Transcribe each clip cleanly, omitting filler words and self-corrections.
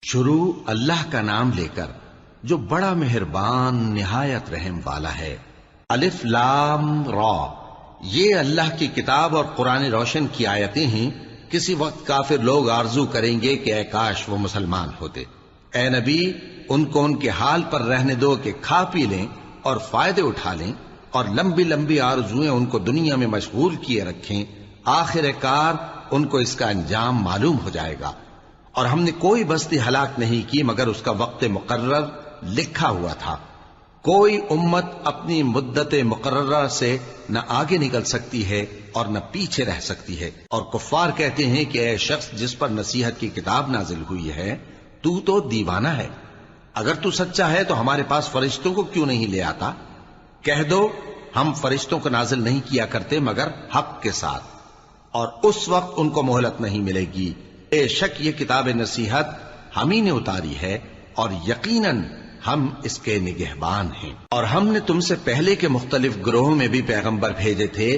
شروع اللہ کا نام لے کر جو بڑا مہربان نہایت رحم والا ہے۔ الف لام را، یہ اللہ کی کتاب اور قرآن روشن کی آیتیں ہیں۔ کسی وقت کافر لوگ آرزو کریں گے کہ اے کاش وہ مسلمان ہوتے۔ اے نبی، ان کو ان کے حال پر رہنے دو کہ کھا پی لیں اور فائدے اٹھا لیں، اور لمبی لمبی آرزویں ان کو دنیا میں مشغول کیے رکھیں۔ آخر کار ان کو اس کا انجام معلوم ہو جائے گا۔ اور ہم نے کوئی بستی ہلاک نہیں کی مگر اس کا وقت مقرر لکھا ہوا تھا۔ کوئی امت اپنی مدت مقررہ سے نہ آگے نکل سکتی ہے اور نہ پیچھے رہ سکتی ہے۔ اور کفار کہتے ہیں کہ اے شخص جس پر نصیحت کی کتاب نازل ہوئی ہے، تو دیوانہ ہے۔ اگر تو سچا ہے تو ہمارے پاس فرشتوں کو کیوں نہیں لے آتا؟ کہہ دو ہم فرشتوں کو نازل نہیں کیا کرتے مگر حق کے ساتھ، اور اس وقت ان کو مہلت نہیں ملے گی۔ بے شک یہ کتاب نصیحت ہم ہی نے اتاری ہے، اور یقیناً ہم اس کے نگہبان ہیں۔ اور ہم نے تم سے پہلے کے مختلف گروہوں میں بھی پیغمبر بھیجے تھے،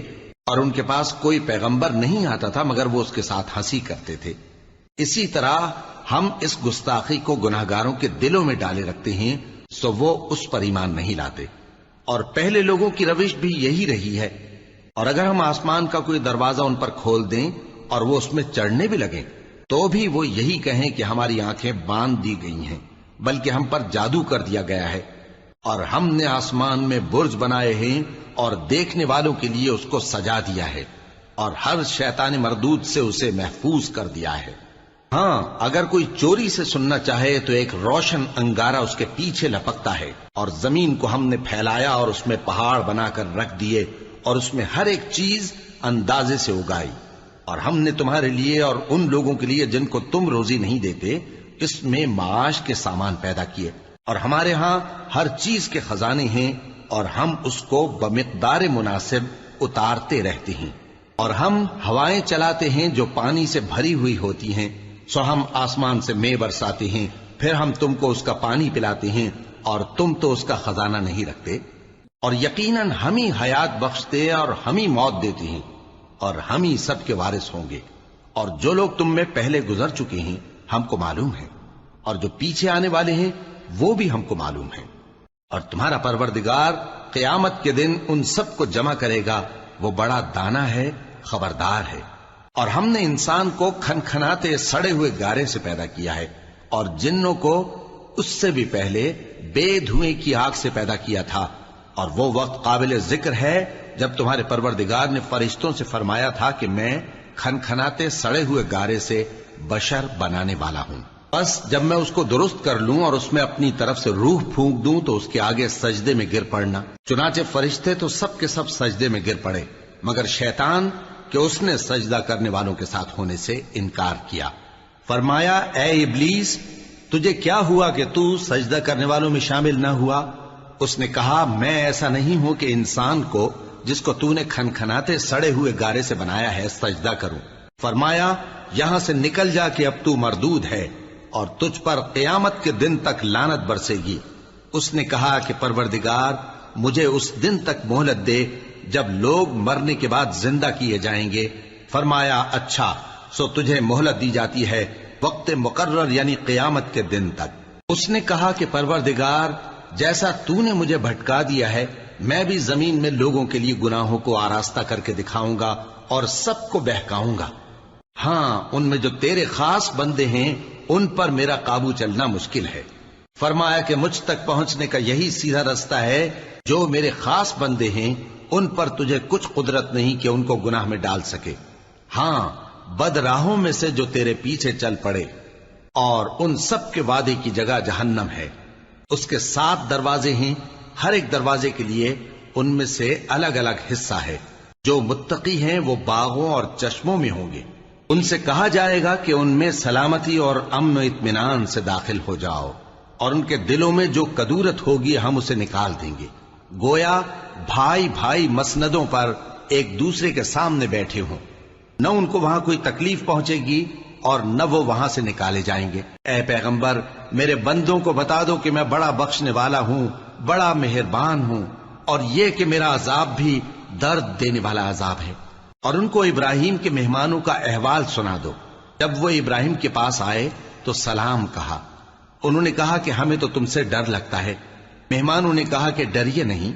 اور ان کے پاس کوئی پیغمبر نہیں آتا تھا مگر وہ اس کے ساتھ ہنسی کرتے تھے۔ اسی طرح ہم اس گستاخی کو گناہگاروں کے دلوں میں ڈالے رکھتے ہیں، سو وہ اس پر ایمان نہیں لاتے۔ اور پہلے لوگوں کی روش بھی یہی رہی ہے۔ اور اگر ہم آسمان کا کوئی دروازہ ان پر کھول دیں اور وہ اس میں چڑھنے بھی لگیں تو بھی وہ یہی کہیں کہ ہماری آنکھیں باندھ دی گئی ہیں، بلکہ ہم پر جادو کر دیا گیا ہے۔ اور ہم نے آسمان میں برج بنائے ہیں اور دیکھنے والوں کے لیے اس کو سجا دیا ہے، اور ہر شیطان مردود سے اسے محفوظ کر دیا ہے۔ ہاں، اگر کوئی چوری سے سننا چاہے تو ایک روشن انگارہ اس کے پیچھے لپکتا ہے، اور زمین کو ہم نے پھیلایا اور اس میں پہاڑ بنا کر رکھ دیے، اور اس میں ہر ایک چیز اندازے سے اگائی۔ اور ہم نے تمہارے لیے اور ان لوگوں کے لیے جن کو تم روزی نہیں دیتے اس میں معاش کے سامان پیدا کیے، اور ہمارے ہاں ہر چیز کے خزانے ہیں، اور ہم اس کو بمقدار مناسب اتارتے رہتے ہیں۔ اور ہم ہوائیں چلاتے ہیں جو پانی سے بھری ہوئی ہوتی ہیں، سو ہم آسمان سے مے برساتے ہیں، پھر ہم تم کو اس کا پانی پلاتے ہیں، اور تم تو اس کا خزانہ نہیں رکھتے۔ اور یقیناً ہم ہی حیات بخشتے اور ہم ہی موت دیتے ہیں، اور ہم ہی سب کے وارث ہوں گے۔ اور جو لوگ تم میں پہلے گزر چکے ہیں ہم کو معلوم ہے، اور جو پیچھے آنے والے ہیں وہ بھی ہم کو معلوم ہے۔ اور تمہارا پروردگار قیامت کے دن ان سب کو جمع کرے گا، وہ بڑا دانا ہے، خبردار ہے۔ اور ہم نے انسان کو کھنکھناتے سڑے ہوئے گارے سے پیدا کیا ہے، اور جنوں کو اس سے بھی پہلے بے دھوئیں کی آگ سے پیدا کیا تھا۔ اور وہ وقت قابل ذکر ہے جب تمہارے پروردگار نے فرشتوں سے فرمایا تھا کہ میں کھنکھناتے سڑے ہوئے گارے سے بشر بنانے والا ہوں، بس جب میں اس کو درست کر لوں اور اس میں اپنی طرف سے روح پھونک دوں تو اس کے آگے سجدے میں گر پڑنا۔ چنانچہ فرشتے تو سب کے سب سجدے میں گر پڑے مگر شیطان کہ اس نے سجدہ کرنے والوں کے ساتھ ہونے سے انکار کیا۔ فرمایا اے ابلیس، تجھے کیا ہوا کہ تو سجدہ کرنے والوں میں شامل نہ ہوا؟ اس نے کہا میں ایسا نہیں ہوں کہ انسان کو جس کو تو نے کھنکھناتے سڑے ہوئے گارے سے بنایا ہے سجدہ کروں۔ فرمایا یہاں سے نکل جا کہ اب تو مردود ہے، اور تجھ پر قیامت کے دن تک لعنت برسے گی۔ اس نے کہا کہ پروردگار مجھے اس دن تک مہلت دے جب لوگ مرنے کے بعد زندہ کیے جائیں گے۔ فرمایا اچھا، سو تجھے مہلت دی جاتی ہے وقت مقرر یعنی قیامت کے دن تک۔ اس نے کہا کہ پروردگار جیسا تو نے مجھے بھٹکا دیا ہے میں بھی زمین میں لوگوں کے لیے گناہوں کو آراستہ کر کے دکھاؤں گا اور سب کو بہکاؤں گا۔ ہاں، ان میں جو تیرے خاص بندے ہیں ان پر میرا قابو چلنا مشکل ہے۔ فرمایا کہ مجھ تک پہنچنے کا یہی سیدھا رستہ ہے، جو میرے خاص بندے ہیں ان پر تجھے کچھ قدرت نہیں کہ ان کو گناہ میں ڈال سکے۔ ہاں، بد راہوں میں سے جو تیرے پیچھے چل پڑے، اور ان سب کے وعدے کی جگہ جہنم ہے۔ اس کے 7 دروازے ہیں، ہر ایک دروازے کے لیے ان میں سے الگ الگ حصہ ہے۔ جو متقی ہیں وہ باغوں اور چشموں میں ہوں گے۔ ان سے کہا جائے گا کہ ان میں سلامتی اور امن و اطمینان سے داخل ہو جاؤ، اور ان کے دلوں میں جو کدورت ہوگی ہم اسے نکال دیں گے، گویا بھائی بھائی مسندوں پر ایک دوسرے کے سامنے بیٹھے ہوں۔ نہ ان کو وہاں کوئی تکلیف پہنچے گی اور نہ وہ وہاں سے نکالے جائیں گے۔ اے پیغمبر میرے بندوں کو بتا دو کہ میں بڑا بخشنے والا ہوں، بڑا مہربان ہوں، اور یہ کہ میرا عذاب بھی درد دینے والا عذاب ہے۔ اور ان کو ابراہیم کے مہمانوں کا احوال سنا دو۔ جب وہ ابراہیم کے پاس آئے تو سلام کہا، انہوں نے کہا کہ ہمیں تو تم سے ڈر لگتا ہے۔ مہمانوں نے کہا کہ ڈریے نہیں،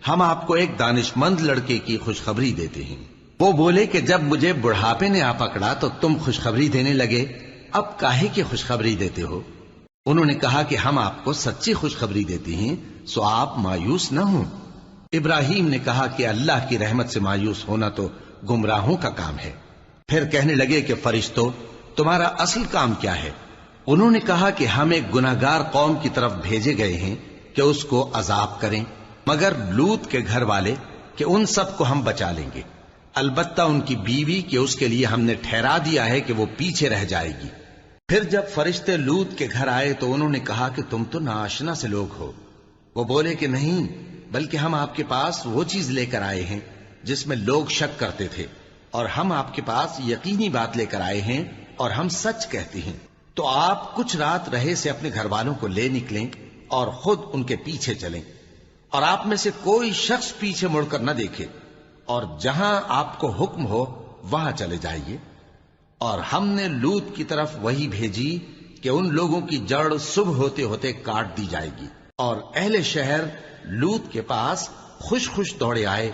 ہم آپ کو ایک دانش مند لڑکے کی خوشخبری دیتے ہیں۔ وہ بولے کہ جب مجھے بڑھاپے نے آ پکڑا تو تم خوشخبری دینے لگے، اب کاہے کی خوشخبری دیتے ہو؟ انہوں نے کہا کہ ہم آپ کو سچی خوشخبری دیتے ہیں، سو آپ مایوس نہ ہوں۔ ابراہیم نے کہا کہ اللہ کی رحمت سے مایوس ہونا تو گمراہوں کا کام ہے۔ پھر کہنے لگے کہ فرشتوں، تمہارا اصل کام کیا ہے؟ انہوں نے کہا کہ ہم ایک گناہگار قوم کی طرف بھیجے گئے ہیں کہ اس کو عذاب کریں، مگر لوط کے گھر والے کہ ان سب کو ہم بچا لیں گے، البتہ ان کی بیوی کہ اس کے لیے ہم نے ٹھہرا دیا ہے کہ وہ پیچھے رہ جائے گی۔ پھر جب فرشتے لوط کے گھر آئے تو انہوں نے کہا کہ تم تو ناآشنا سے لوگ ہو۔ وہ بولے کہ نہیں، بلکہ ہم آپ کے پاس وہ چیز لے کر آئے ہیں جس میں لوگ شک کرتے تھے، اور ہم آپ کے پاس یقینی بات لے کر آئے ہیں اور ہم سچ کہتے ہیں۔ تو آپ کچھ رات رہے سے اپنے گھر والوں کو لے نکلیں اور خود ان کے پیچھے چلیں، اور آپ میں سے کوئی شخص پیچھے مڑ کر نہ دیکھے، اور جہاں آپ کو حکم ہو وہاں چلے جائیے۔ اور ہم نے لوط کی طرف وہی بھیجی کہ ان لوگوں کی جڑ صبح ہوتے ہوتے کاٹ دی جائے گی، اور اہل شہر لوط کے پاس خوش خوش دوڑے آئے۔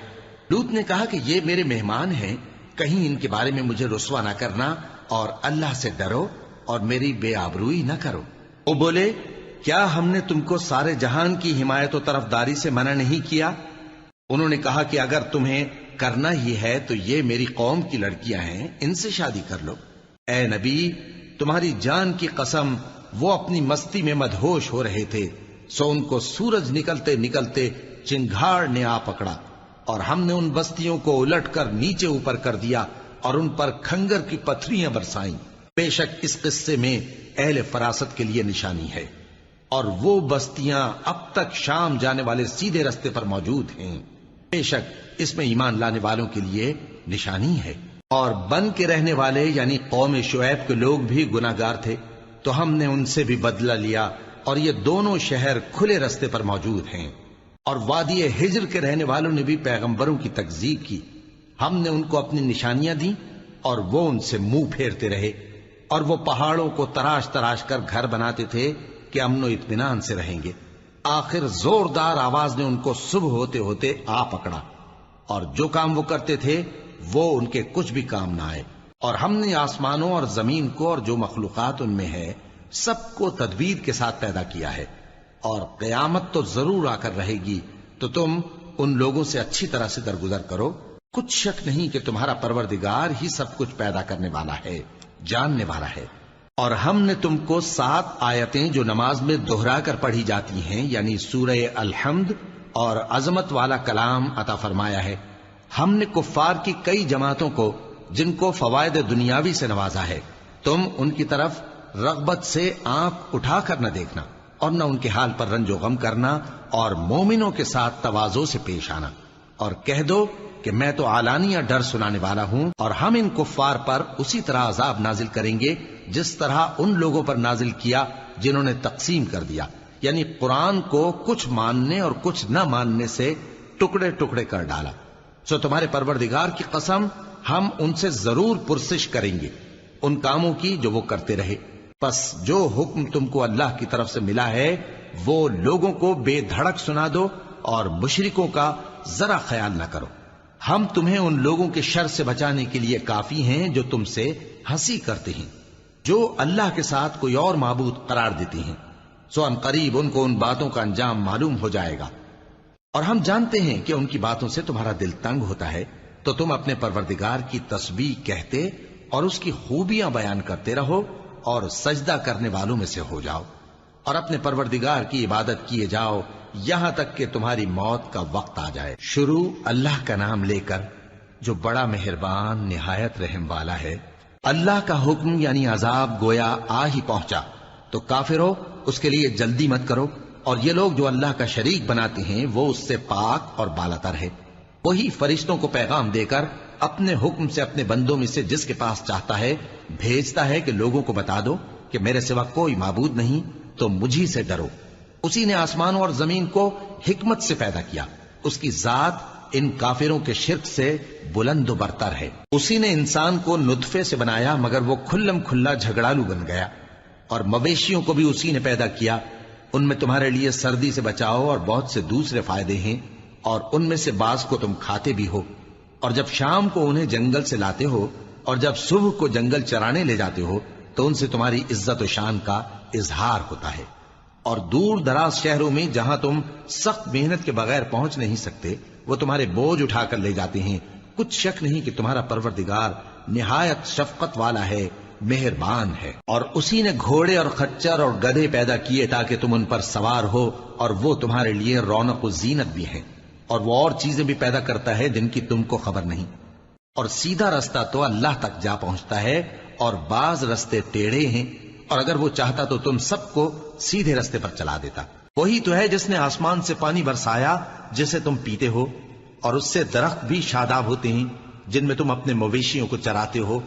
لوط نے کہا کہ یہ میرے مہمان ہیں، کہیں ان کے بارے میں مجھے رسوا نہ کرنا، اور اللہ سے ڈرو اور میری بے آبروئی نہ کرو۔ وہ بولے، کیا ہم نے تم کو سارے جہان کی حمایت و طرفداری سے منع نہیں کیا؟ انہوں نے کہا کہ اگر تمہیں کرنا ہی ہے تو یہ میری قوم کی لڑکیاں ہیں، ان سے شادی کر لو۔ اے نبی، تمہاری جان کی قسم، وہ اپنی مستی میں مدہوش ہو رہے تھے، سو ان کو سورج نکلتے نکلتے چنگھاڑ نے آ پکڑا، اور ہم نے ان بستیوں کو الٹ کر نیچے اوپر کر دیا اور ان پر کھنگر کی پتھریاں برسائیں۔ بے شک اس قصے میں اہل فراست کے لیے نشانی ہے، اور وہ بستیاں اب تک شام جانے والے سیدھے رستے پر موجود ہیں۔ بے شک اس میں ایمان لانے والوں کے لیے نشانی ہے۔ اور بن کے رہنے والے یعنی قوم شعیب کے لوگ بھی گناہگار تھے، تو ہم نے ان سے بھی بدلہ لیا، اور یہ دونوں شہر کھلے رستے پر موجود ہیں۔ اور وادی ہجر کے رہنے والوں نے بھی پیغمبروں کی تکذیب کی، ہم نے ان کو اپنی نشانیاں دی اور وہ ان سے منہ پھیرتے رہے، اور وہ پہاڑوں کو تراش تراش کر گھر بناتے تھے کہ امن و اطمینان سے رہیں گے۔ آخر زوردار آواز نے ان کو صبح ہوتے ہوتے آ پکڑا، اور جو کام وہ کرتے تھے وہ ان کے کچھ بھی کام نہ آئے۔ اور ہم نے آسمانوں اور زمین کو اور جو مخلوقات ان میں ہے سب کو تدبیر کے ساتھ پیدا کیا ہے، اور قیامت تو ضرور آ کر رہے گی، تو تم ان لوگوں سے اچھی طرح سے درگزر کرو۔ کچھ شک نہیں کہ تمہارا پروردگار ہی سب کچھ پیدا کرنے والا ہے، جاننے والا ہے۔ اور ہم نے تم کو 7 آیتیں جو نماز میں دہرا کر پڑھی جاتی ہیں، یعنی سورہ الحمد اور عظمت والا کلام عطا فرمایا ہے۔ ہم نے کفار کی کئی جماعتوں کو جن کو فوائد دنیاوی سے نوازا ہے، تم ان کی طرف رغبت سے آنکھ اٹھا کر نہ دیکھنا، اور نہ ان کے حال پر رنج و غم کرنا، اور مومنوں کے ساتھ تواضع سے پیش آنا، اور کہہ دو کہ میں تو اعلانیہ ڈر سنانے والا ہوں، اور ہم ان کفار پر اسی طرح عذاب نازل کریں گے جس طرح ان لوگوں پر نازل کیا جنہوں نے تقسیم کر دیا، یعنی قرآن کو کچھ ماننے اور کچھ نہ ماننے سے ٹکڑے ٹکڑے کر ڈالا۔ سو تمہارے پروردگار کی قسم، ہم ان سے ضرور پرسش کریں گے ان کاموں کی جو وہ کرتے رہے۔ پس جو حکم تم کو اللہ کی طرف سے ملا ہے وہ لوگوں کو بے دھڑک سنا دو، اور مشرکوں کا ذرا خیال نہ کرو۔ ہم تمہیں ان لوگوں کے شر سے بچانے کے لیے کافی ہیں جو تم سے ہنسی کرتے ہیں، جو اللہ کے ساتھ کوئی اور معبود قرار دیتے ہیں، سو ان قریب ان کو ان باتوں کا انجام معلوم ہو جائے گا۔ اور ہم جانتے ہیں کہ ان کی باتوں سے تمہارا دل تنگ ہوتا ہے، تو تم اپنے پروردگار کی تسبیح کہتے اور اس کی خوبیاں بیان کرتے رہو، اور سجدہ کرنے والوں میں سے ہو جاؤ، اور اپنے پروردگار کی عبادت کیے جاؤ یہاں تک کہ تمہاری موت کا وقت آ جائے۔ شروع اللہ کا نام لے کر جو بڑا مہربان نہایت رحم والا ہے۔ اللہ کا حکم یعنی عذاب گویا آ ہی پہنچا، تو کافرو اس کے لیے جلدی مت کرو، اور یہ لوگ جو اللہ کا شریک بناتے ہیں وہ اس سے پاک اور بالاتر ہے۔ وہی فرشتوں کو پیغام دے کر اپنے حکم سے اپنے بندوں میں سے جس کے پاس چاہتا ہے بھیجتا ہے کہ لوگوں کو بتا دو کہ میرے سوا کوئی معبود نہیں، تو مجھی سے ڈرو۔ اسی نے آسمانوں اور زمین کو حکمت سے پیدا کیا، اس کی ذات ان کافروں کے شرک سے بلند و برتر ہے۔ اسی نے انسان کو نطفے سے بنایا مگر وہ کھلم کھلا جھگڑالو بن گیا، اور مویشیوں کو بھی اسی نے پیدا کیا، ان میں تمہارے لیے سردی سے بچاؤ اور بہت سے دوسرے فائدے ہیں، اور ان میں سے بعض کو تم کھاتے بھی ہو۔ اور جب شام کو انہیں جنگل سے لاتے ہو اور جب صبح کو جنگل چرانے لے جاتے ہو تو ان سے تمہاری عزت و شان کا اظہار ہوتا ہے۔ اور دور دراز شہروں میں جہاں تم سخت محنت کے بغیر پہنچ نہیں سکتے وہ تمہارے بوجھ اٹھا کر لے جاتے ہیں۔ کچھ شک نہیں کہ تمہارا پروردگار نہایت شفقت والا ہے، مہربان ہے۔ اور اسی نے گھوڑے اور خچر اور گدھے پیدا کیے تاکہ تم ان پر سوار ہو، اور وہ تمہارے لیے رونق و زینت بھی ہیں، اور وہ اور چیزیں بھی پیدا کرتا ہے جن کی تم کو خبر نہیں۔ اور سیدھا رستہ تو اللہ تک جا پہنچتا ہے، اور بعض رستے ٹیڑھے ہیں، اور اگر وہ چاہتا تو تم سب کو سیدھے رستے پر چلا دیتا۔ وہی تو ہے جس نے آسمان سے پانی برسایا جسے تم پیتے ہو، اور اس سے درخت بھی شاداب ہوتے ہیں جن میں تم اپنے مویشیوں کو چراتے ہو۔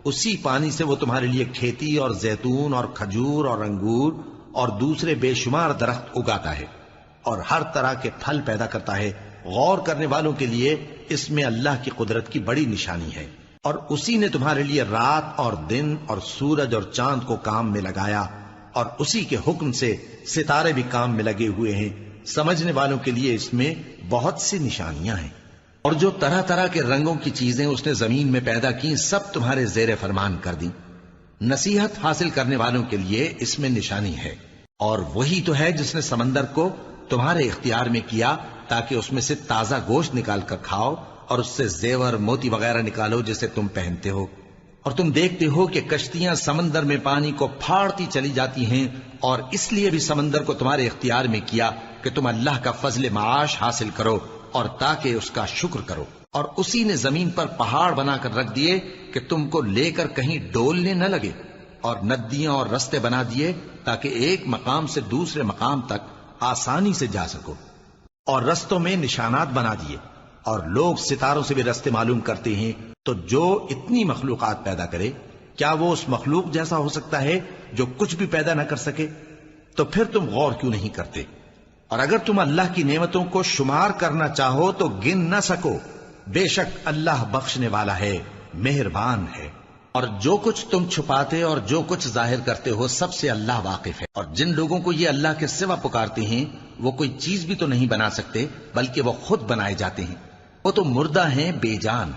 اسی پانی سے وہ تمہارے لیے کھیتی اور زیتون اور کھجور اور انگور اور دوسرے بے شمار درخت اگاتا ہے، اور ہر طرح کے پھل پیدا کرتا ہے۔ غور کرنے والوں کے لیے اس میں اللہ کی قدرت کی بڑی نشانی ہے۔ اور اسی نے تمہارے لیے رات اور دن اور سورج اور چاند کو کام میں لگایا، اور اسی کے حکم سے ستارے بھی کام میں لگے ہوئے ہیں۔ سمجھنے والوں کے لیے اس میں بہت سی نشانیاں ہیں۔ اور جو طرح طرح کے رنگوں کی چیزیں اس نے زمین میں پیدا کی سب تمہارے زیر فرمان کر دی۔ نصیحت حاصل کرنے والوں کے لیے اس میں نشانی ہے۔ اور وہی تو ہے جس نے سمندر کو تمہارے اختیار میں کیا تاکہ اس میں سے تازہ گوشت نکال کر کھاؤ، اور اس سے زیور موتی وغیرہ نکالو جسے تم پہنتے ہو۔ اور تم دیکھتے ہو کہ کشتیاں سمندر میں پانی کو پھاڑتی چلی جاتی ہیں، اور اس لیے بھی سمندر کو تمہارے اختیار میں کیا کہ تم اللہ کا فضل معاش حاصل کرو اور تاکہ اس کا شکر کرو۔ اور اسی نے زمین پر پہاڑ بنا کر رکھ دیے کہ تم کو لے کر کہیں ڈولنے نہ لگے، اور ندیاں اور رستے بنا دیے تاکہ ایک مقام سے دوسرے مقام تک آسانی سے جا سکو، اور رستوں میں نشانات بنا دیے۔ اور لوگ ستاروں سے بھی رستے معلوم کرتے ہیں۔ تو جو اتنی مخلوقات پیدا کرے کیا وہ اس مخلوق جیسا ہو سکتا ہے جو کچھ بھی پیدا نہ کر سکے؟ تو پھر تم غور کیوں نہیں کرتے؟ اور اگر تم اللہ کی نعمتوں کو شمار کرنا چاہو تو گن نہ سکو۔ بے شک اللہ بخشنے والا ہے، مہربان ہے۔ اور جو کچھ تم چھپاتے اور جو کچھ ظاہر کرتے ہو سب سے اللہ واقف ہے۔ اور جن لوگوں کو یہ اللہ کے سوا پکارتے ہیں وہ کوئی چیز بھی تو نہیں بنا سکتے بلکہ وہ خود بنائے جاتے ہیں۔ وہ تو مردہ ہیں بے جان،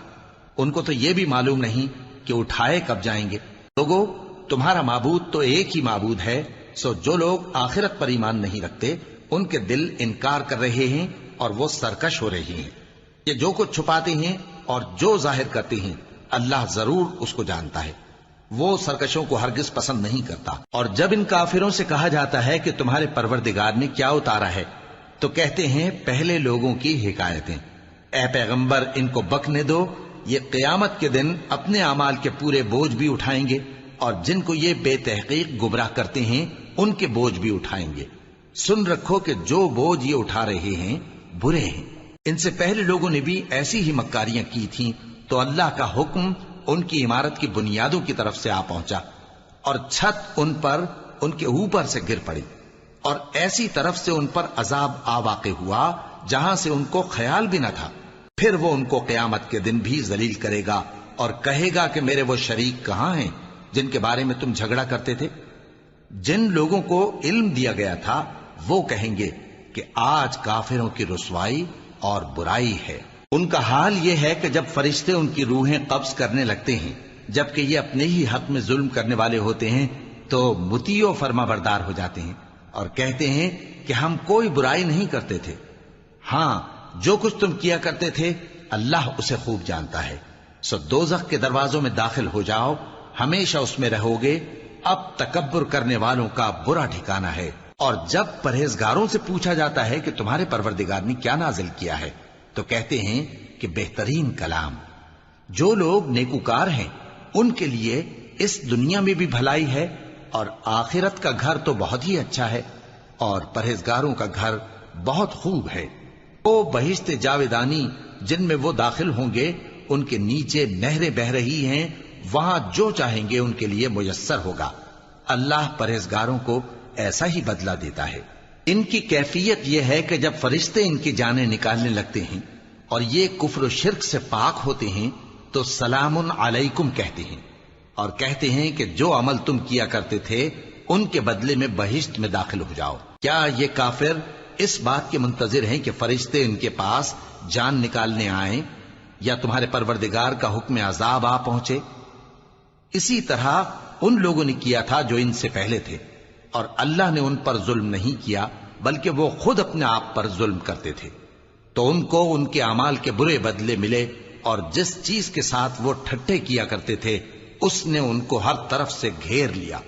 ان کو تو یہ بھی معلوم نہیں کہ اٹھائے کب جائیں گے۔ لوگو، تمہارا معبود تو ایک ہی معبود ہے، سو جو لوگ آخرت پر ایمان نہیں رکھتے ان کے دل انکار کر رہے ہیں اور وہ سرکش ہو رہے ہیں۔ یہ جو کچھ چھپاتے ہیں اور جو ظاہر کرتے ہیں اللہ ضرور اس کو جانتا ہے، وہ سرکشوں کو ہرگز پسند نہیں کرتا۔ اور جب ان کافروں سے کہا جاتا ہے کہ تمہارے پروردگار نے کیا اتارا ہے تو کہتے ہیں پہلے لوگوں کی حکایتیں۔ اے پیغمبر، ان کو بکنے دو، یہ قیامت کے دن اپنے اعمال کے پورے بوجھ بھی اٹھائیں گے، اور جن کو یہ بے تحقیق گمراہ کرتے ہیں ان کے بوجھ بھی اٹھائیں گے۔ سن رکھو کہ جو بوجھ یہ اٹھا رہے ہیں برے ہیں۔ ان سے پہلے لوگوں نے بھی ایسی ہی مکاریاں کی تھیں تو اللہ کا حکم ان کی عمارت کی بنیادوں کی طرف سے آ پہنچا، اور چھت ان پر ان کے اوپر سے گر پڑی، اور ایسی طرف سے ان پر عذاب آ واقع ہوا جہاں سے ان کو خیال بھی نہ تھا۔ پھر وہ ان کو قیامت کے دن بھی ذلیل کرے گا اور کہے گا کہ میرے وہ شریک کہاں ہیں جن کے بارے میں تم جھگڑا کرتے تھے؟ جن لوگوں کو علم دیا گیا تھا وہ کہیں گے کہ آج کافروں کی رسوائی اور برائی ہے۔ ان کا حال یہ ہے کہ جب فرشتے ان کی روحیں قبض کرنے لگتے ہیں جبکہ یہ اپنے ہی حق میں ظلم کرنے والے ہوتے ہیں تو مطیع و فرما بردار ہو جاتے ہیں اور کہتے ہیں کہ ہم کوئی برائی نہیں کرتے تھے۔ ہاں، جو کچھ تم کیا کرتے تھے اللہ اسے خوب جانتا ہے۔ سو دوزخ کے دروازوں میں داخل ہو جاؤ، ہمیشہ اس میں رہو گے، اب تکبر کرنے والوں کا برا ٹھکانہ ہے۔ اور جب پرہیزگاروں سے پوچھا جاتا ہے کہ تمہارے پروردگار نے کیا نازل کیا ہے تو کہتے ہیں کہ بہترین کلام۔ جو لوگ نیکوکار ہیں ان کے لیے اس دنیا میں بھی بھلائی ہے اور آخرت کا گھر تو بہت ہی اچھا ہے، اور پرہیزگاروں کا گھر بہت خوب ہے۔ وہ بہشت جاویدانی جن میں وہ داخل ہوں گے ان کے نیچے نہریں بہہ رہی ہیں، وہاں جو چاہیں گے ان کے لیے میسر ہوگا۔ اللہ پرہیزگاروں کو ایسا ہی بدلہ دیتا ہے۔ ان کی کیفیت یہ ہے کہ جب فرشتے ان کی جانیں نکالنے لگتے ہیں اور یہ کفر و شرک سے پاک ہوتے ہیں تو سلام علیکم کہتے ہیں، اور کہتے ہیں کہ جو عمل تم کیا کرتے تھے ان کے بدلے میں بہشت میں داخل ہو جاؤ۔ کیا یہ کافر اس بات کے منتظر ہیں کہ فرشتے ان کے پاس جان نکالنے آئیں یا تمہارے پروردگار کا حکم عذاب آ پہنچے؟ اسی طرح ان لوگوں نے کیا تھا جو ان سے پہلے تھے، اور اللہ نے ان پر ظلم نہیں کیا بلکہ وہ خود اپنے آپ پر ظلم کرتے تھے۔ تو ان کو ان کے اعمال کے برے بدلے ملے، اور جس چیز کے ساتھ وہ ٹھٹھے کیا کرتے تھے اس نے ان کو ہر طرف سے گھیر لیا۔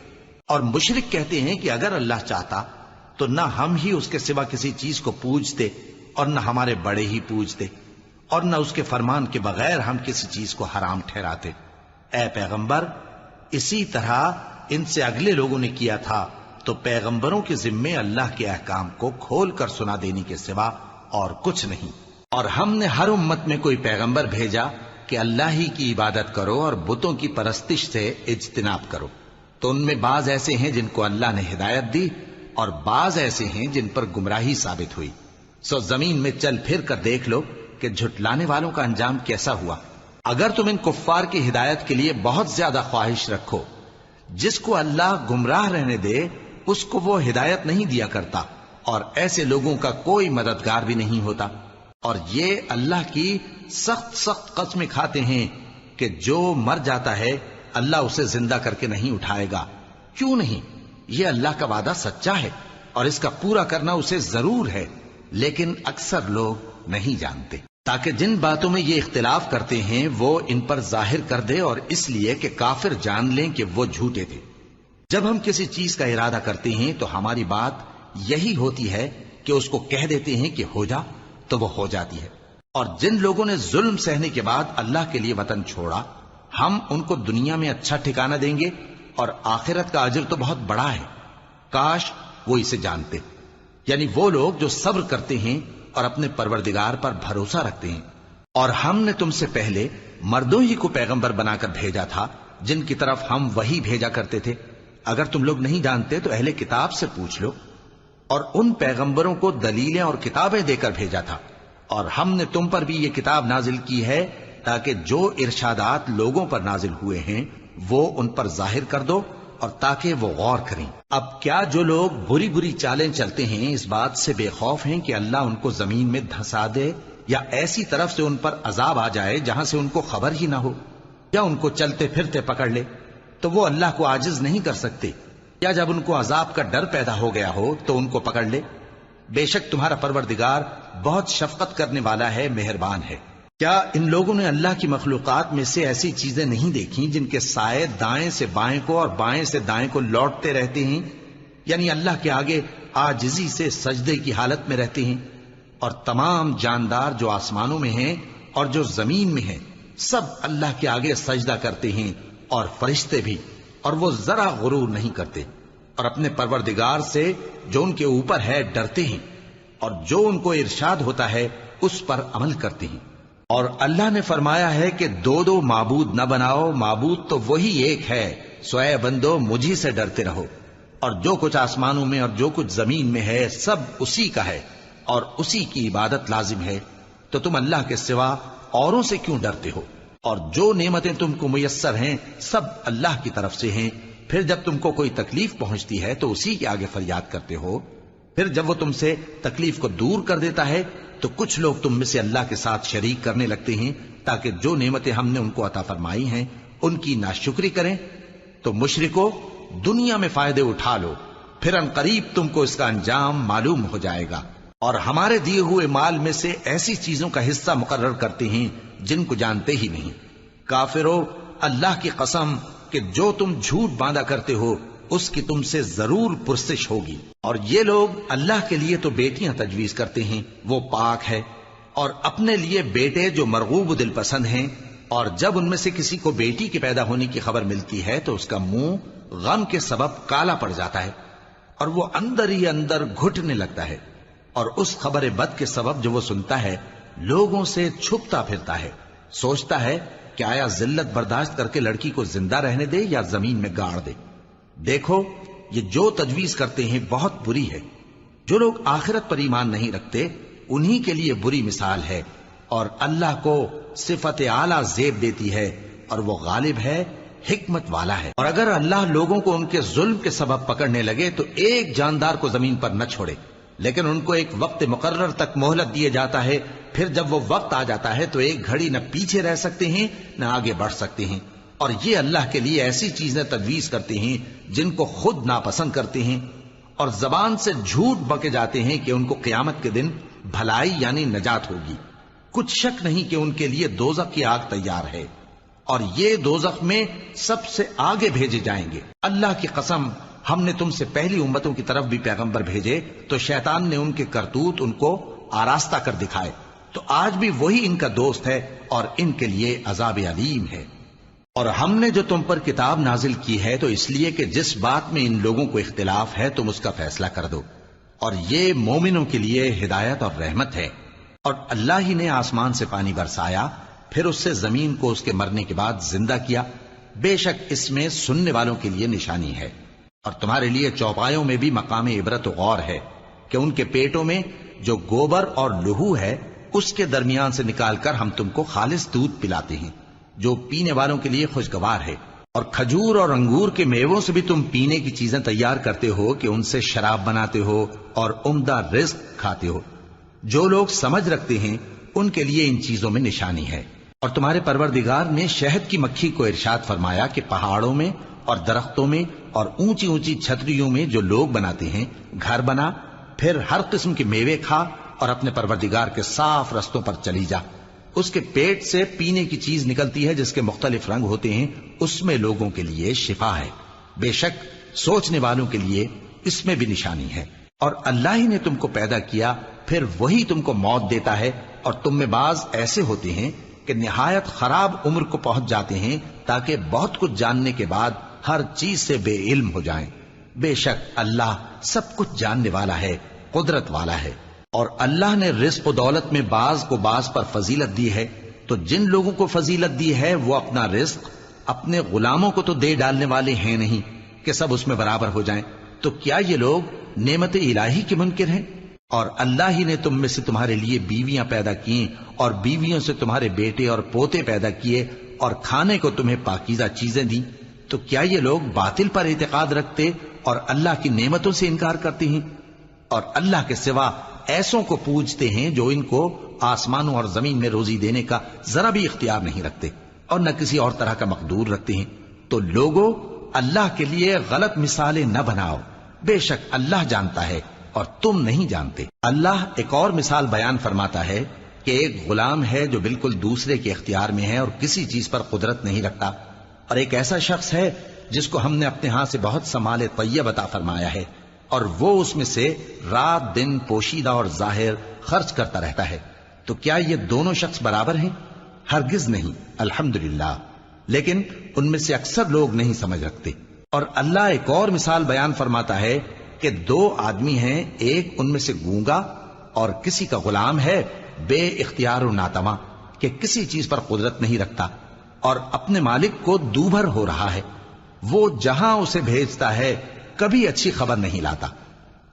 اور مشرک کہتے ہیں کہ اگر اللہ چاہتا تو نہ ہم ہی اس کے سوا کسی چیز کو پوجتے اور نہ ہمارے بڑے ہی پوجتے، اور نہ اس کے فرمان کے بغیر ہم کسی چیز کو حرام ٹھہراتے۔ اے پیغمبر، اسی طرح ان سے اگلے لوگوں نے کیا تھا، تو پیغمبروں کے ذمے اللہ کے احکام کو کھول کر سنا دینے کے سوا اور کچھ نہیں۔ اور ہم نے ہر امت میں کوئی پیغمبر بھیجا کہ اللہ ہی کی عبادت کرو اور بتوں کی پرستش سے اجتناب کرو، تو ان میں بعض ایسے ہیں جن کو اللہ نے ہدایت دی اور بعض ایسے ہیں جن پر گمراہی ثابت ہوئی۔ سو زمین میں چل پھر کر دیکھ لو کہ جھٹلانے والوں کا انجام کیسا ہوا۔ اگر تم ان کفار کی ہدایت کے لیے بہت زیادہ خواہش رکھو، جس کو اللہ گمراہ رہنے دے اس کو وہ ہدایت نہیں دیا کرتا، اور ایسے لوگوں کا کوئی مددگار بھی نہیں ہوتا۔ اور یہ اللہ کی سخت سخت قسمیں کھاتے ہیں کہ جو مر جاتا ہے اللہ اسے زندہ کر کے نہیں اٹھائے گا۔ کیوں نہیں؟ یہ اللہ کا وعدہ سچا ہے اور اس کا پورا کرنا اسے ضرور ہے، لیکن اکثر لوگ نہیں جانتے۔ تاکہ جن باتوں میں یہ اختلاف کرتے ہیں وہ ان پر ظاہر کر دے، اور اس لیے کہ کافر جان لیں کہ وہ جھوٹے تھے۔ جب ہم کسی چیز کا ارادہ کرتے ہیں تو ہماری بات یہی ہوتی ہے کہ اس کو کہہ دیتے ہیں کہ ہو جا، تو وہ ہو جاتی ہے۔ اور جن لوگوں نے ظلم سہنے کے بعد اللہ کے لیے وطن چھوڑا، ہم ان کو دنیا میں اچھا ٹھکانہ دیں گے، اور آخرت کا اجر تو بہت بڑا ہے۔ کاش وہ اسے جانتے، یعنی وہ لوگ جو صبر کرتے ہیں اور اپنے پروردگار پر بھروسہ رکھتے ہیں۔ اور ہم نے تم سے پہلے مردوں ہی کو پیغمبر بنا کر بھیجا تھا جن کی طرف ہم وہی بھیجا کرتے تھے۔ اگر تم لوگ نہیں جانتے تو اہل کتاب سے پوچھ لو۔ اور ان پیغمبروں کو دلیلیں اور کتابیں دے کر بھیجا تھا، اور ہم نے تم پر بھی یہ کتاب نازل کی ہے تاکہ جو ارشادات لوگوں پر نازل ہوئے ہیں وہ ان پر ظاہر کر دو، اور تاکہ وہ غور کریں۔ اب کیا جو لوگ بری بری چالیں چلتے ہیں اس بات سے بے خوف ہیں کہ اللہ ان کو زمین میں دھسا دے، یا ایسی طرف سے ان پر عذاب آ جائے جہاں سے ان کو خبر ہی نہ ہو، یا ان کو چلتے پھرتے پکڑ لے؟ تو وہ اللہ کو عاجز نہیں کر سکتے، یا جب ان کو عذاب کا ڈر پیدا ہو گیا ہو تو ان کو پکڑ لے؟ بے شک تمہارا پروردگار بہت شفقت کرنے والا ہے، مہربان ہے۔ کیا ان لوگوں نے اللہ کی مخلوقات میں سے ایسی چیزیں نہیں دیکھی جن کے سائے دائیں سے بائیں کو اور بائیں سے دائیں کو لوٹتے رہتے ہیں، یعنی اللہ کے آگے عاجزی سے سجدے کی حالت میں رہتے ہیں؟ اور تمام جاندار جو آسمانوں میں ہیں اور جو زمین میں ہیں سب اللہ کے آگے سجدہ کرتے ہیں، اور فرشتے بھی، اور وہ ذرا غرور نہیں کرتے، اور اپنے پروردگار سے جو ان کے اوپر ہے ڈرتے ہیں، اور جو ان کو ارشاد ہوتا ہے اس پر عمل کرتے ہیں۔ اور اللہ نے فرمایا ہے کہ دو دو معبود نہ بناؤ، معبود تو وہی ایک ہے، سو اے بندو مجھی سے ڈرتے رہو۔ اور جو کچھ آسمانوں میں اور جو کچھ زمین میں ہے سب اسی کا ہے، اور اسی کی عبادت لازم ہے، تو تم اللہ کے سوا اوروں سے کیوں ڈرتے ہو؟ اور جو نعمتیں تم کو میسر ہیں سب اللہ کی طرف سے ہیں۔ پھر جب تم کو کوئی تکلیف پہنچتی ہے تو اسی کے آگے فریاد کرتے ہو، پھر جب وہ تم سے تکلیف کو دور کر دیتا ہے تو کچھ لوگ تم میں سے اللہ کے ساتھ شریک کرنے لگتے ہیں تاکہ جو نعمتیں ہم نے ان کو عطا فرمائی ہیں ان کی ناشکری کریں۔ تو مشرکو، دنیا میں فائدے اٹھا لو، پھر ان قریب تم کو اس کا انجام معلوم ہو جائے گا۔ اور ہمارے دیے ہوئے مال میں سے ایسی چیزوں کا حصہ مقرر کرتے ہیں جن کو جانتے ہی نہیں۔ کافرو، اللہ کی قسم کہ جو تم جھوٹ باندھا کرتے ہو اس کی تم سے ضرور پرسش ہوگی۔ اور یہ لوگ اللہ کے لیے تو بیٹیاں تجویز کرتے ہیں، وہ پاک ہے، اور اپنے لیے بیٹے جو مرغوب دل پسند ہیں، اور جب ان میں سے کسی کو بیٹی کے پیدا ہونے کی خبر ملتی ہے تو اس کا منہ غم کے سبب کالا پڑ جاتا ہے، اور وہ اندر ہی اندر گھٹنے لگتا ہے، اور اس خبر بد کے سبب جو وہ سنتا ہے لوگوں سے چھپتا پھرتا ہے، سوچتا ہے کہ آیا ذلت برداشت کر کے لڑکی کو زندہ رہنے دے یا زمین میں گاڑ دے۔ دیکھو، یہ جو تجویز کرتے ہیں بہت بری ہے۔ جو لوگ آخرت پر ایمان نہیں رکھتے انہی کے لیے بری مثال ہے، اور اللہ کو صفت اعلیٰ زیب دیتی ہے، اور وہ غالب ہے حکمت والا ہے۔ اور اگر اللہ لوگوں کو ان کے ظلم کے سبب پکڑنے لگے تو ایک جاندار کو زمین پر نہ چھوڑے، لیکن ان کو ایک وقت مقرر تک مہلت دیے جاتا ہے، پھر جب وہ وقت آ جاتا ہے تو ایک گھڑی نہ پیچھے رہ سکتے ہیں نہ آگے بڑھ سکتے ہیں۔ اور یہ اللہ کے لیے ایسی چیزیں تجویز کرتے ہیں جن کو خود ناپسند کرتے ہیں، اور زبان سے جھوٹ بکے جاتے ہیں کہ ان کو قیامت کے دن بھلائی یعنی نجات ہوگی۔ کچھ شک نہیں کہ ان کے لیے دوزخ کی آگ تیار ہے، اور یہ دوزخ میں سب سے آگے بھیجے جائیں گے۔ اللہ کی قسم، ہم نے تم سے پہلی امتوں کی طرف بھی پیغمبر بھیجے تو شیطان نے ان کے کرتوت ان کو آراستہ کر دکھائے، تو آج بھی وہی ان کا دوست ہے اور ان کے لیے عذاب علیم ہے۔ اور ہم نے جو تم پر کتاب نازل کی ہے تو اس لیے کہ جس بات میں ان لوگوں کو اختلاف ہے تم اس کا فیصلہ کر دو، اور یہ مومنوں کے لیے ہدایت اور رحمت ہے۔ اور اللہ ہی نے آسمان سے پانی برسایا، پھر اس سے زمین کو اس کے مرنے کے بعد زندہ کیا، بے شک اس میں سننے والوں کے لیے نشانی ہے۔ اور تمہارے لیے چوپایوں میں بھی مقام عبرت و غور ہے کہ ان کے پیٹوں میں جو گوبر اور لہو ہے اس کے درمیان سے نکال کر ہم تم کو خالص دودھ پلاتے ہیں جو پینے والوں کے لیے خوشگوار ہے، اور کھجور اور انگور کے میووں سے بھی تم پینے کی چیزیں تیار کرتے ہو کہ ان سے شراب بناتے ہو اور عمدہ رزق کھاتے ہو۔ جو لوگ سمجھ رکھتے ہیں ان کے لیے ان چیزوں میں نشانی ہے۔ اور تمہارے پروردگار نے شہد کی مکھی کو ارشاد فرمایا کہ پہاڑوں میں اور درختوں میں اور اونچی اونچی چھتریوں میں جو لوگ بناتے ہیں گھر بنا، پھر ہر قسم کے میوے کھا اور اپنے پروردگار کے صاف رستوں پر چلی جا۔ اس کے پیٹ سے پینے کی چیز نکلتی ہے جس کے مختلف رنگ ہوتے ہیں، اس میں لوگوں کے لیے شفا ہے، بے شک سوچنے والوں کے لیے اس میں بھی نشانی ہے۔ اور اللہ ہی نے تم کو پیدا کیا، پھر وہی تم کو موت دیتا ہے، اور تم میں بعض ایسے ہوتے ہیں کہ نہایت خراب عمر کو پہنچ جاتے ہیں تاکہ بہت کچھ جاننے کے بعد ہر چیز سے بے علم ہو جائیں۔ بے شک اللہ سب کچھ جاننے والا ہے، قدرت والا ہے۔ اور اللہ نے رزق و دولت میں بعض کو بعض پر فضیلت دی ہے، تو جن لوگوں کو فضیلت دی ہے وہ اپنا رزق اپنے غلاموں کو تو دے ڈالنے والے ہیں نہیں کہ سب اس میں برابر ہو جائیں، تو کیا یہ لوگ نعمت الہی کے منکر ہیں؟ اور اللہ ہی نے تم میں سے تمہارے لیے بیویاں پیدا کی اور بیویوں سے تمہارے بیٹے اور پوتے پیدا کیے اور کھانے کو تمہیں پاکیزہ چیزیں دیں، تو کیا یہ لوگ باطل پر اعتقاد رکھتے اور اللہ کی نعمتوں سے انکار کرتے ہیں؟ اور اللہ کے سوا ایسوں کو پوجتے ہیں جو ان کو آسمانوں اور زمین میں روزی دینے کا ذرا بھی اختیار نہیں رکھتے اور نہ کسی اور طرح کا مقدور رکھتے ہیں۔ تو لوگوں، اللہ کے لیے غلط مثالیں نہ بناؤ، بے شک اللہ جانتا ہے اور تم نہیں جانتے۔ اللہ ایک اور مثال بیان فرماتا ہے کہ ایک غلام ہے جو بالکل دوسرے کے اختیار میں ہے اور کسی چیز پر قدرت نہیں رکھتا، اور ایک ایسا شخص ہے جس کو ہم نے اپنے ہاں سے بہت سا مال طیب عطا فرمایا ہے اور وہ اس میں سے رات دن پوشیدہ اور ظاہر خرچ کرتا رہتا ہے، تو کیا یہ دونوں شخص برابر ہیں؟ ہرگز نہیں، الحمدللہ، لیکن ان میں سے اکثر لوگ نہیں سمجھ رکھتے۔ اور اللہ ایک اور مثال بیان فرماتا ہے کہ دو آدمی ہیں، ایک ان میں سے گونگا اور کسی کا غلام ہے بے اختیار و ناتواں کہ کسی چیز پر قدرت نہیں رکھتا اور اپنے مالک کو دوبھر ہو رہا ہے، وہ جہاں اسے بھیجتا ہے کبھی اچھی خبر نہیں لاتا۔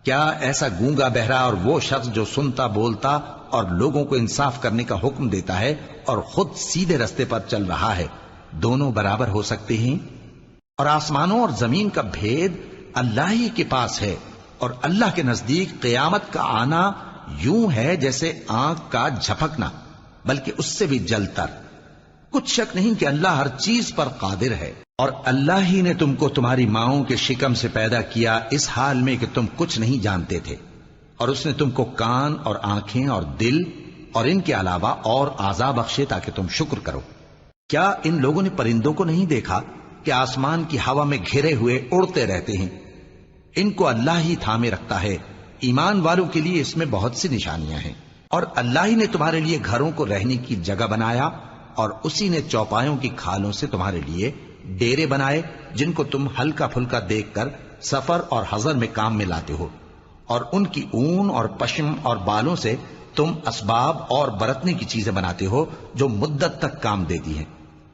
کیا ایسا گونگا بہرا اور وہ شخص جو سنتا بولتا اور لوگوں کو انصاف کرنے کا حکم دیتا ہے اور خود سیدھے رستے پر چل رہا ہے، دونوں برابر ہو سکتے ہیں؟ اور آسمانوں اور زمین کا بھید اللہ ہی کے پاس ہے، اور اللہ کے نزدیک قیامت کا آنا یوں ہے جیسے آنکھ کا جھپکنا، بلکہ اس سے بھی جل تر۔ کچھ شک نہیں کہ اللہ ہر چیز پر قادر ہے۔ اور اللہ ہی نے تم کو تمہاری ماؤں کے شکم سے پیدا کیا اس حال میں کہ تم کچھ نہیں جانتے تھے، اور اس نے تم کو کان اور آنکھیں اور دل اور ان کے علاوہ اور اعضاء بخشے تاکہ تم شکر کرو۔ کیا ان لوگوں نے پرندوں کو نہیں دیکھا کہ آسمان کی ہوا میں گھرے ہوئے اڑتے رہتے ہیں؟ ان کو اللہ ہی تھامے رکھتا ہے۔ ایمان والوں کے لیے اس میں بہت سی نشانیاں ہیں۔ اور اللہ ہی نے تمہارے لیے گھروں کو رہنے کی جگہ بنایا، اور اسی نے چوپایوں کی کھالوں سے تمہارے لیے ڈیرے بنائے جن کو تم ہلکا پھلکا دیکھ کر سفر اور حضر میں کام میں لاتے ہو، اور ان کی اون اور پشم اور بالوں سے تم اسباب اور برتنے کی چیزیں بناتے ہو جو مدت تک کام دیتی ہیں۔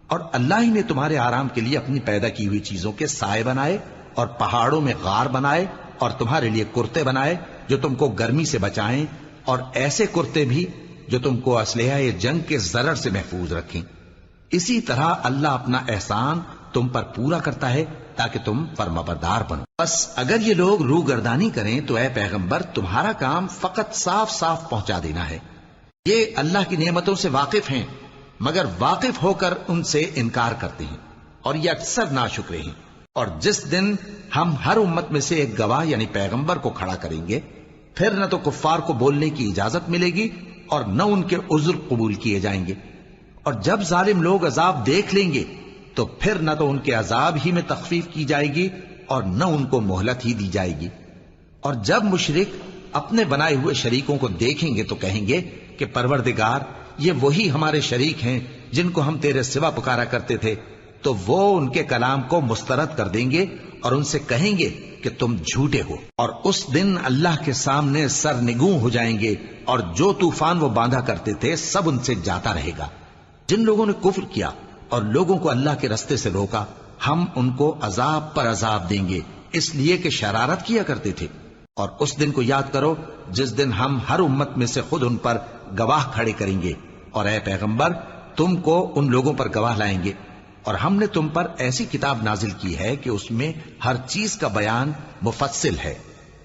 اور اللہ ہی نے تمہارے آرام کے لیے اپنی پیدا کی ہوئی چیزوں کے سائے بنائے اور پہاڑوں میں غار بنائے اور تمہارے لیے کرتے بنائے جو تم کو گرمی سے بچائیں، اور ایسے کرتے بھی جو تم کو اسلحہ جنگ کے ضرر سے محفوظ رکھیں۔ اسی طرح اللہ اپنا احسان تم پر پورا کرتا ہے تاکہ تم فرمانبردار بنو۔ بس اگر یہ لوگ روگردانی کریں تو اے پیغمبر تمہارا کام فقط صاف صاف پہنچا دینا ہے۔ یہ اللہ کی نعمتوں سے واقف ہیں مگر واقف ہو کر ان سے انکار کرتے ہیں اور یہ اکثر ناشکرے ہیں۔ اور جس دن ہم ہر امت میں سے ایک گواہ یعنی پیغمبر کو کھڑا کریں گے، پھر نہ تو کفار کو بولنے کی اجازت ملے گی اور نہ ان کے عذر قبول کیے جائیں گے۔ اور جب ظالم لوگ عذاب دیکھ لیں گے تو پھر نہ تو ان کے عذاب ہی میں تخفیف کی جائے گی اور نہ ان کو مہلت ہی دی جائے گی۔ اور جب مشرک اپنے بنائے ہوئے شریکوں کو دیکھیں گے تو کہیں گے کہ پروردگار یہ وہی ہمارے شریک ہیں جن کو ہم تیرے سوا پکارا کرتے تھے، تو وہ ان کے کلام کو مسترد کر دیں گے اور ان سے کہیں گے کہ تم جھوٹے ہو۔ اور اس دن اللہ کے سامنے سرنگوں ہو جائیں گے اور جو طوفان وہ باندھا کرتے تھے سب ان سے جاتا رہے گا۔ جن لوگوں نے کفر کیا اور لوگوں کو اللہ کے رستے سے روکا، ہم ان کو عذاب پر عذاب دیں گے اس لیے کہ شرارت کیا کرتے تھے۔ اور اس دن کو یاد کرو جس دن ہم ہر امت میں سے خود ان پر گواہ کھڑے کریں گے، اور اے پیغمبر تم کو ان لوگوں پر گواہ لائیں گے۔ اور ہم نے تم پر ایسی کتاب نازل کی ہے کہ اس میں ہر چیز کا بیان مفصل ہے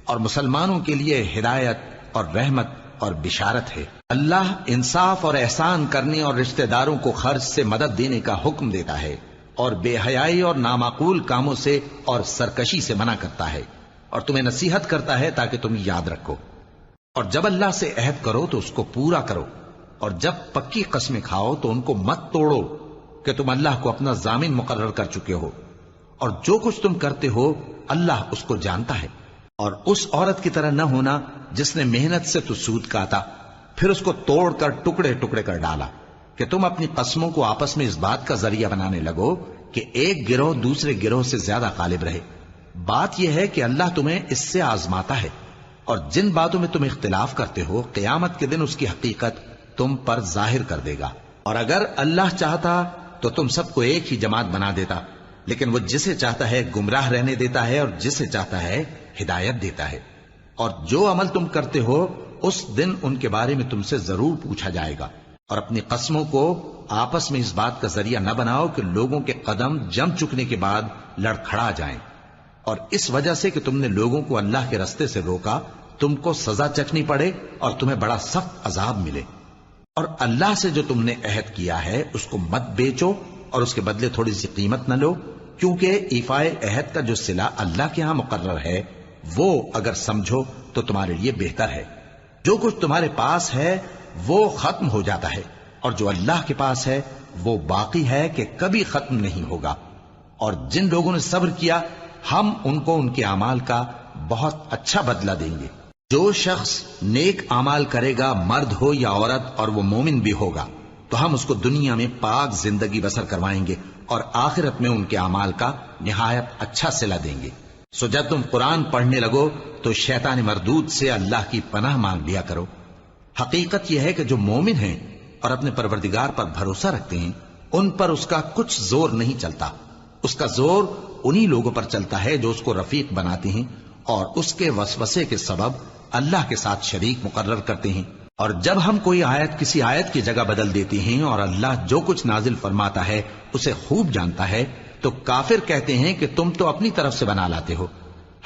اور مسلمانوں کے لیے ہدایت اور رحمت اور بشارت ہے۔ اللہ انصاف اور احسان کرنے اور رشتہ داروں کو خرچ سے مدد دینے کا حکم دیتا ہے اور بے حیائی اور نامعقول کاموں سے اور سرکشی سے منع کرتا ہے، اور تمہیں نصیحت کرتا ہے تاکہ تم یاد رکھو۔ اور جب اللہ سے عہد کرو تو اس کو پورا کرو، اور جب پکی قسمیں کھاؤ تو ان کو مت توڑو کہ تم اللہ کو اپنا ضامن مقرر کر چکے ہو، اور جو کچھ تم کرتے ہو اللہ اس کو جانتا ہے۔ اور اس عورت کی طرح نہ ہونا جس نے محنت سے تو سود کاتا پھر اس کو توڑ کر ٹکڑے ٹکڑے کر ڈالا، کہ تم اپنی قسموں کو آپس میں اس بات کا ذریعہ بنانے لگو کہ ایک گروہ دوسرے گروہ سے زیادہ غالب رہے۔ بات یہ ہے کہ اللہ تمہیں اس سے آزماتا ہے، اور جن باتوں میں تم اختلاف کرتے ہو قیامت کے دن اس کی حقیقت تم پر ظاہر کر دے گا۔ اور اگر اللہ چاہتا تو تم سب کو ایک ہی جماعت بنا دیتا، لیکن وہ جسے چاہتا ہے گمراہ رہنے دیتا ہے اور جسے چاہتا ہے ہدایت دیتا ہے۔ اور جو عمل تم کرتے ہو اس دن ان کے بارے میں تم سے ضرور پوچھا جائے گا۔ اور اپنی قسموں کو آپس میں اس بات کا ذریعہ نہ بناؤ کہ لوگوں کے قدم جم چکنے کے بعد لڑکھڑا جائیں، اور اس وجہ سے کہ تم نے لوگوں کو اللہ کے رستے سے روکا تم کو سزا چکھنی پڑے اور تمہیں بڑا سخت عذاب ملے۔ اور اللہ سے جو تم نے عہد کیا ہے اس کو مت بیچو اور اس کے بدلے تھوڑی سی قیمت نہ لو، کیونکہ ایفائے عہد کا جو صلہ اللہ کے ہاں مقرر ہے وہ اگر سمجھو تو تمہارے لیے بہتر ہے۔ جو کچھ تمہارے پاس ہے وہ ختم ہو جاتا ہے، اور جو اللہ کے پاس ہے وہ باقی ہے کہ کبھی ختم نہیں ہوگا۔ اور جن لوگوں نے صبر کیا ہم ان کو ان کے اعمال کا بہت اچھا بدلہ دیں گے۔ جو شخص نیک اعمال کرے گا مرد ہو یا عورت اور وہ مومن بھی ہوگا تو ہم اس کو دنیا میں پاک زندگی بسر کروائیں گے اور آخرت میں ان کے اعمال کا نہایت اچھا صلہ دیں گے۔ سو جب تم قرآن پڑھنے لگو تو شیطان مردود سے اللہ کی پناہ مانگ لیا کرو۔ حقیقت یہ ہے کہ جو مومن ہیں اور اپنے پروردگار پر بھروسہ رکھتے ہیں ان پر اس کا کچھ زور نہیں چلتا۔ اس کا زور انہی لوگوں پر چلتا ہے جو اس کو رفیق بناتے ہیں اور اس کے وسوسے کے سبب اللہ کے ساتھ شریک مقرر کرتے ہیں۔ اور جب ہم کوئی آیت کسی آیت کی جگہ بدل دیتے ہیں اور اللہ جو کچھ نازل فرماتا ہے اسے خوب جانتا ہے تو کافر کہتے ہیں کہ تم تو اپنی طرف سے بنا لاتے ہو۔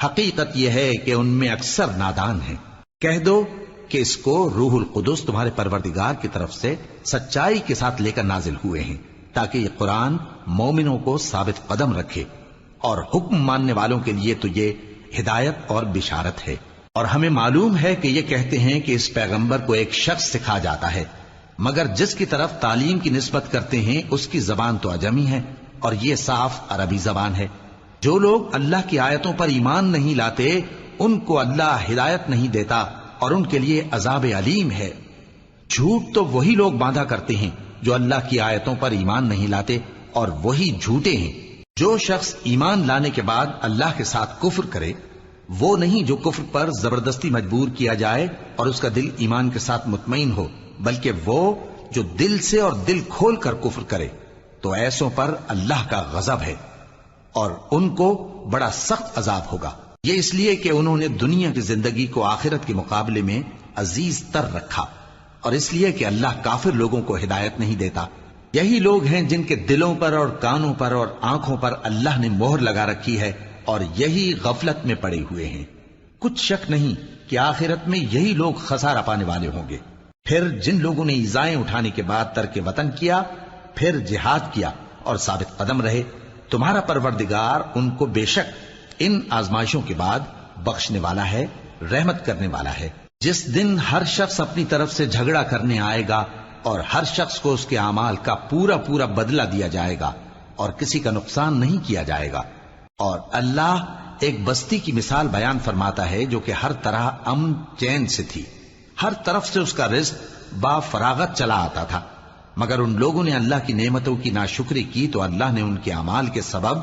حقیقت یہ ہے کہ ان میں اکثر نادان ہیں۔ کہہ دو کہ اس کو روح القدس تمہارے پروردگار کی طرف سے سچائی کے ساتھ لے کر نازل ہوئے ہیں تاکہ یہ قرآن مومنوں کو ثابت قدم رکھے، اور حکم ماننے والوں کے لیے تو یہ ہدایت اور بشارت ہے۔ اور ہمیں معلوم ہے کہ یہ کہتے ہیں کہ اس پیغمبر کو ایک شخص سکھا جاتا ہے، مگر جس کی طرف تعلیم کی نسبت کرتے ہیں اس کی زبان تو عجمی ہے اور یہ صاف عربی زبان ہے۔ جو لوگ اللہ کی آیتوں پر ایمان نہیں لاتے ان کو اللہ ہدایت نہیں دیتا اور ان کے لیے عذاب علیم ہے۔ جھوٹ تو وہی لوگ باندھا کرتے ہیں جو اللہ کی آیتوں پر ایمان نہیں لاتے، اور وہی جھوٹے ہیں۔ جو شخص ایمان لانے کے بعد اللہ کے ساتھ کفر کرے وہ نہیں جو کفر پر زبردستی مجبور کیا جائے اور اس کا دل ایمان کے ساتھ مطمئن ہو، بلکہ وہ جو دل سے اور دل کھول کر کفر کرے، تو ایسوں پر اللہ کا غضب ہے اور ان کو بڑا سخت عذاب ہوگا۔ یہ اس لیے کہ انہوں نے دنیا کی زندگی کو آخرت کے مقابلے میں عزیز تر رکھا، اور اس لیے کہ اللہ کافر لوگوں کو ہدایت نہیں دیتا یہی لوگ ہیں جن کے دلوں پر اور کانوں پر اور آنکھوں پر اللہ نے مہر لگا رکھی ہے اور یہی غفلت میں پڑے ہوئے ہیں۔ کچھ شک نہیں کہ آخرت میں یہی لوگ خسارہ پانے والے ہوں گے۔ پھر جن لوگوں نے ایذائیں اٹھانے کے بعد ترک وطن کیا، پھر جہاد کیا اور ثابت قدم رہے، تمہارا پروردگار ان کو بے شک ان آزمائشوں کے بعد بخشنے والا ہے، رحمت کرنے والا ہے۔ جس دن ہر شخص اپنی طرف سے جھگڑا کرنے آئے گا اور ہر شخص کو اس کے اعمال کا پورا پورا بدلہ دیا جائے گا اور کسی کا نقصان نہیں کیا جائے گا۔ اور اللہ ایک بستی کی مثال بیان فرماتا ہے جو کہ ہر طرح امن چین سے تھی، ہر طرف سے اس کا رزق با فراغت چلا آتا تھا، مگر ان لوگوں نے اللہ کی نعمتوں کی ناشکری کی تو اللہ نے ان کے اعمال کے سبب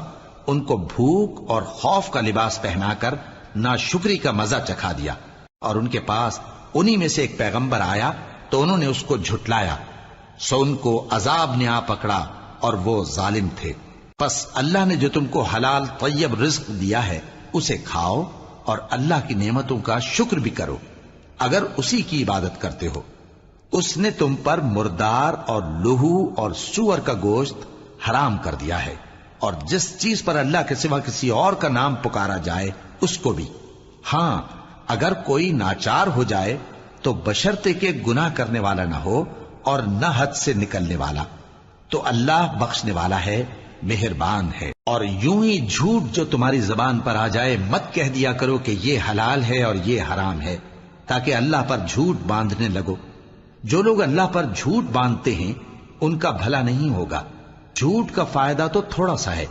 ان کو بھوک اور خوف کا لباس پہنا کر ناشکری کا مزہ چکھا دیا۔ اور ان کے پاس انہی میں سے ایک پیغمبر آیا تو انہوں نے اس کو جھٹلایا، سو ان کو عذاب نے آ پکڑا اور وہ ظالم تھے۔ پس اللہ نے جو تم کو حلال طیب رزق دیا ہے اسے کھاؤ اور اللہ کی نعمتوں کا شکر بھی کرو اگر اسی کی عبادت کرتے ہو۔ اس نے تم پر مردار اور لہو اور سور کا گوشت حرام کر دیا ہے، اور جس چیز پر اللہ کے سوا کسی اور کا نام پکارا جائے اس کو بھی۔ ہاں اگر کوئی ناچار ہو جائے تو بشرطے کہ گناہ کرنے والا نہ ہو اور نہ حد سے نکلنے والا، تو اللہ بخشنے والا ہے، مہربان ہے۔ اور یوں ہی جھوٹ جو تمہاری زبان پر آ جائے مت کہہ دیا کرو کہ یہ حلال ہے اور یہ حرام ہے، تاکہ اللہ پر جھوٹ باندھنے لگو۔ جو لوگ اللہ پر جھوٹ باندھتے ہیں ان کا بھلا نہیں ہوگا۔ جھوٹ کا فائدہ تو تھوڑا سا ہے،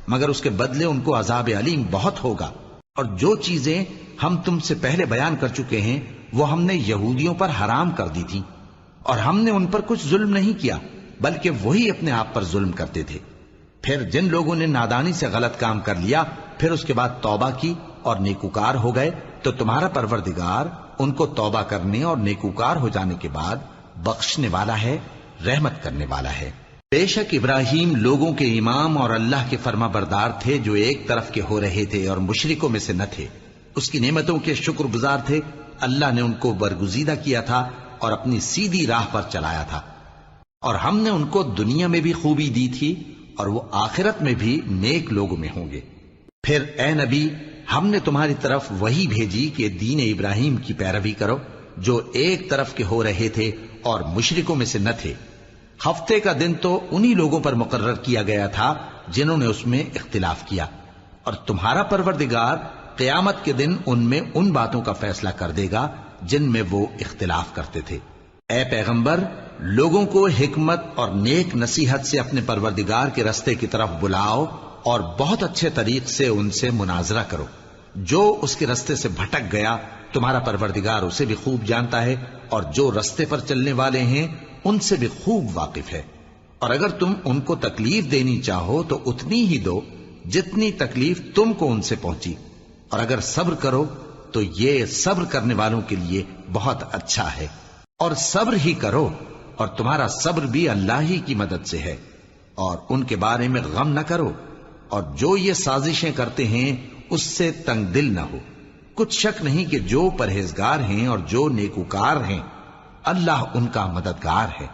مگر اس کے بدلے ان کو عذاب علیم بہت ہوگا۔ اور جو چیزیں ہم تم سے پہلے بیان کر چکے ہیں وہ ہم نے یہودیوں پر حرام کر دی تھی، اور ہم نے ان پر کچھ ظلم نہیں کیا بلکہ وہی اپنے آپ پر ظلم کرتے تھے۔ پھر جن لوگوں نے نادانی سے غلط کام کر لیا پھر اس کے بعد توبہ کی اور نیکوکار ہو گئے تو تمہارا پروردگار ان کو توبہ کرنے اور نیکوکار ہو جانے کے بعد بخشنے والا ہے، رحمت کرنے والا ہے۔ بے شک ابراہیم لوگوں کے امام اور اللہ کے فرما بردار تھے جو ایک طرف کے ہو رہے تھے اور مشرکوں میں سے نہ تھے، اس کی نعمتوں کے شکر گزار تھے۔ اللہ نے ان کو برگزیدہ کیا تھا اور اپنی سیدھی راہ پر چلایا تھا، اور ہم نے ان کو دنیا میں بھی خوبی دی تھی اور وہ آخرت میں بھی نیک لوگوں میں ہوں گے۔ پھر اے نبی ہم نے تمہاری طرف وہی بھیجی کہ دین ابراہیم کی پیروی کرو جو ایک طرف کے ہو رہے تھے اور مشرکوں میں سے نہ تھے۔ ہفتے کا دن تو انہی لوگوں پر مقرر کیا گیا تھا جنہوں نے اس میں اختلاف کیا، اور تمہارا پروردگار قیامت کے دن ان میں ان باتوں کا فیصلہ کر دے گا جن میں وہ اختلاف کرتے تھے۔ اے پیغمبر لوگوں کو حکمت اور نیک نصیحت سے اپنے پروردگار کے رستے کی طرف بلاؤ اور بہت اچھے طریق سے ان سے مناظرہ کرو۔ جو اس کے رستے سے بھٹک گیا تمہارا پروردگار اسے بھی خوب جانتا ہے، اور جو رستے پر چلنے والے ہیں ان سے بھی خوب واقف ہے۔ اور اگر تم ان کو تکلیف دینی چاہو تو اتنی ہی دو جتنی تکلیف تم کو ان سے پہنچی، اور اگر صبر کرو تو یہ صبر کرنے والوں کے لیے بہت اچھا ہے۔ اور صبر ہی کرو، اور تمہارا صبر بھی اللہ ہی کی مدد سے ہے، اور ان کے بارے میں غم نہ کرو، اور جو یہ سازشیں کرتے ہیں اس سے تنگ دل نہ ہو۔ کچھ شک نہیں کہ جو پرہیزگار ہیں اور جو نیکوکار ہیں اللہ ان کا مددگار ہے۔